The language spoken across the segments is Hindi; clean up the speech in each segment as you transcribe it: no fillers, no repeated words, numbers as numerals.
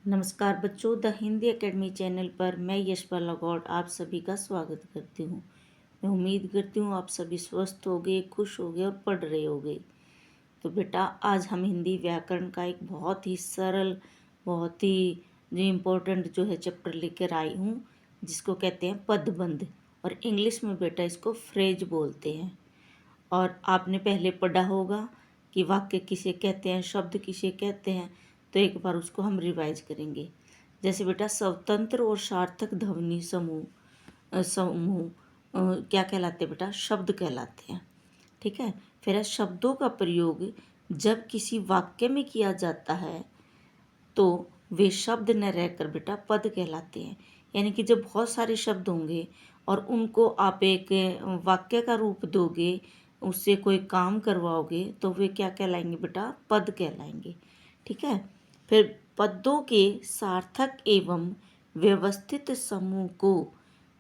नमस्कार बच्चों, द हिंदी एकेडमी चैनल पर मैं यशपाल गौड़ आप सभी का स्वागत करती हूँ। मैं उम्मीद करती हूँ आप सभी स्वस्थ होगे, खुश होगे और पढ़ रहे होगे। तो बेटा, आज हम हिंदी व्याकरण का एक बहुत ही सरल, बहुत ही जो इम्पोर्टेंट जो है चैप्टर लेकर आई हूँ, जिसको कहते हैं पदबंध, और इंग्लिश में बेटा इसको फ्रेज बोलते हैं। और आपने पहले पढ़ा होगा कि वाक्य किसे कहते हैं, शब्द किसे कहते हैं, तो एक बार उसको हम रिवाइज करेंगे। जैसे बेटा, स्वतंत्र और सार्थक ध्वनि समूह क्या कहलाते हैं बेटा? शब्द कहलाते हैं। ठीक है। फिर है शब्दों का प्रयोग जब किसी वाक्य में किया जाता है तो वे शब्द न रहकर बेटा पद कहलाते हैं। यानी कि जब बहुत सारे शब्द होंगे और उनको आप एक वाक्य का रूप दोगे, उससे कोई काम करवाओगे, तो वे क्या कहलाएंगे बेटा? पद कहलाएंगे। ठीक है। फिर पदों के सार्थक एवं व्यवस्थित समूह को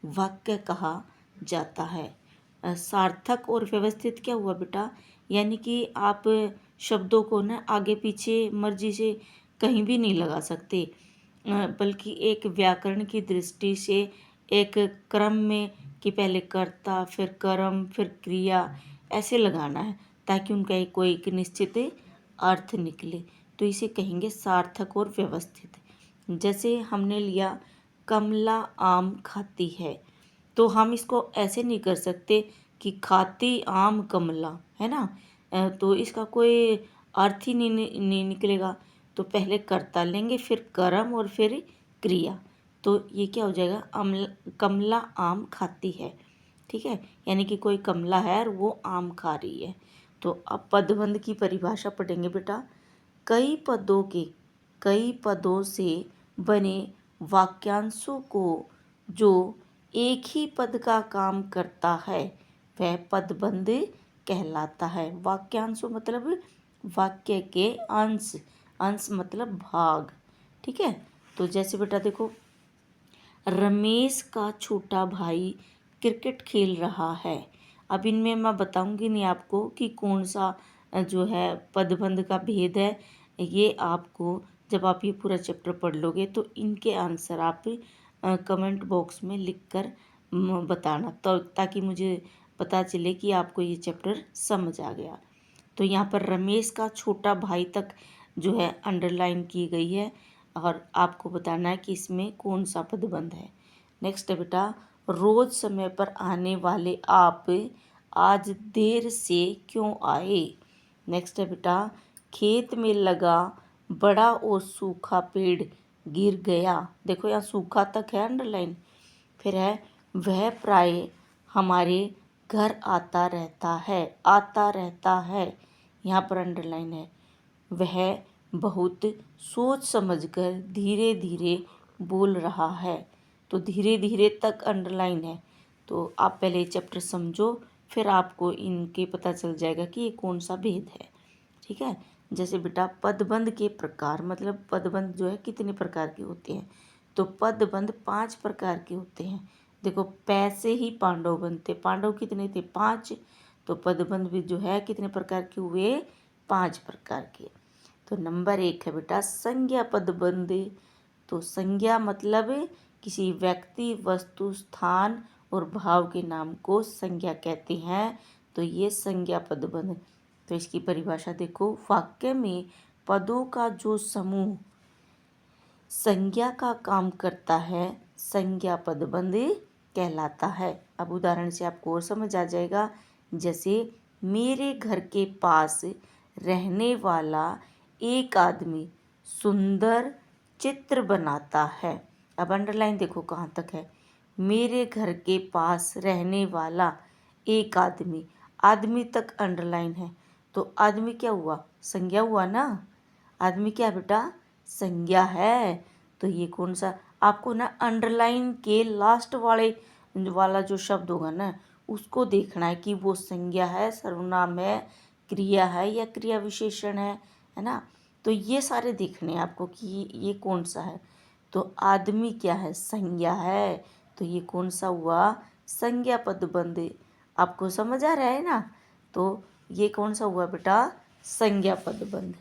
वाक्य कहा जाता है। सार्थक और व्यवस्थित क्या हुआ बेटा? यानी कि आप शब्दों को ना आगे पीछे मर्जी से कहीं भी नहीं लगा सकते, बल्कि एक व्याकरण की दृष्टि से एक क्रम में कि पहले कर्ता, फिर कर्म, फिर क्रिया, ऐसे लगाना है ताकि उनका कोई एक निश्चित अर्थ निकले। तो इसे कहेंगे सार्थक और व्यवस्थित। जैसे हमने लिया कमला आम खाती है, तो हम इसको ऐसे नहीं कर सकते कि खाती आम कमला, है ना। तो इसका कोई अर्थ ही नहीं निकलेगा। तो पहले कर्ता लेंगे, फिर कर्म और फिर क्रिया। तो ये क्या हो जाएगा? कमला आम खाती है। ठीक है। यानी कि कोई कमला है और वो आम खा रही है। तो अब पदबंध की परिभाषा पढ़ेंगे बेटा। कई पदों से बने वाक्यांशों को जो एक ही पद का काम करता है वह पदबंध कहलाता है। वाक्यांशों मतलब वाक्य के अंश, अंश मतलब भाग। ठीक है। तो जैसे बेटा देखो, रमेश का छोटा भाई क्रिकेट खेल रहा है। अब इनमें मैं बताऊंगी नहीं आपको कि कौन सा जो है पदबंध का भेद है। ये आपको जब आप ये पूरा चैप्टर पढ़ लोगे तो इनके आंसर आप कमेंट बॉक्स में लिखकर बताना, तो ताकि मुझे पता चले कि आपको ये चैप्टर समझ आ गया। तो यहाँ पर रमेश का छोटा भाई तक जो है अंडरलाइन की गई है और आपको बताना है कि इसमें कौन सा पदबंध है। नेक्स्ट है बेटा, रोज समय पर आने वाले आप आज देर से क्यों आए। नेक्स्ट है बेटा, खेत में लगा बड़ा और सूखा पेड़ गिर गया। देखो यहाँ सूखा तक है अंडरलाइन। फिर है वह प्राय हमारे घर आता रहता है, यहाँ पर अंडरलाइन है। वह बहुत सोच समझकर धीरे धीरे बोल रहा है। तो धीरे धीरे तक अंडरलाइन है। तो आप पहले चैप्टर समझो, फिर आपको इनके पता चल जाएगा कि ये कौन सा भेद है। ठीक है। जैसे बेटा पदबंध के प्रकार, मतलब पदबंध जो है कितने प्रकार के होते हैं, तो पदबंध 5 प्रकार के होते हैं। देखो, पैसे ही पांडव बनते, पांडव कितने थे? 5। तो पदबंध भी जो है कितने प्रकार के हुए? 5 प्रकार के। तो नंबर 1 है बेटा संज्ञा पदबंध। तो संज्ञा मतलब किसी व्यक्ति, वस्तु, स्थान और भाव के नाम को संज्ञा कहते हैं। तो ये संज्ञा पदबंध। तो इसकी परिभाषा देखो, वाक्य में पदों का जो समूह संज्ञा का काम करता है संज्ञा पदबंध कहलाता है। अब उदाहरण से आपको और समझ आ जाएगा। जैसे मेरे घर के पास रहने वाला एक आदमी सुंदर चित्र बनाता है। अब अंडरलाइन देखो कहाँ तक है। मेरे घर के पास रहने वाला एक आदमी, आदमी तक अंडरलाइन है। तो आदमी क्या हुआ? संज्ञा हुआ ना। आदमी क्या बेटा? संज्ञा है। तो ये कौन सा? आपको ना अंडरलाइन के लास्ट वाला जो शब्द होगा ना, उसको देखना है कि वो संज्ञा है, सर्वनाम है, क्रिया है या क्रिया विशेषण है ना। तो ये सारे देखने हैं आपको कि ये कौन सा है। तो आदमी क्या है? संज्ञा है। तो ये कौन सा हुआ? संज्ञा पदबंध। आपको समझ आ रहा है ना। तो ये कौन सा हुआ बेटा? संज्ञा पदबंध।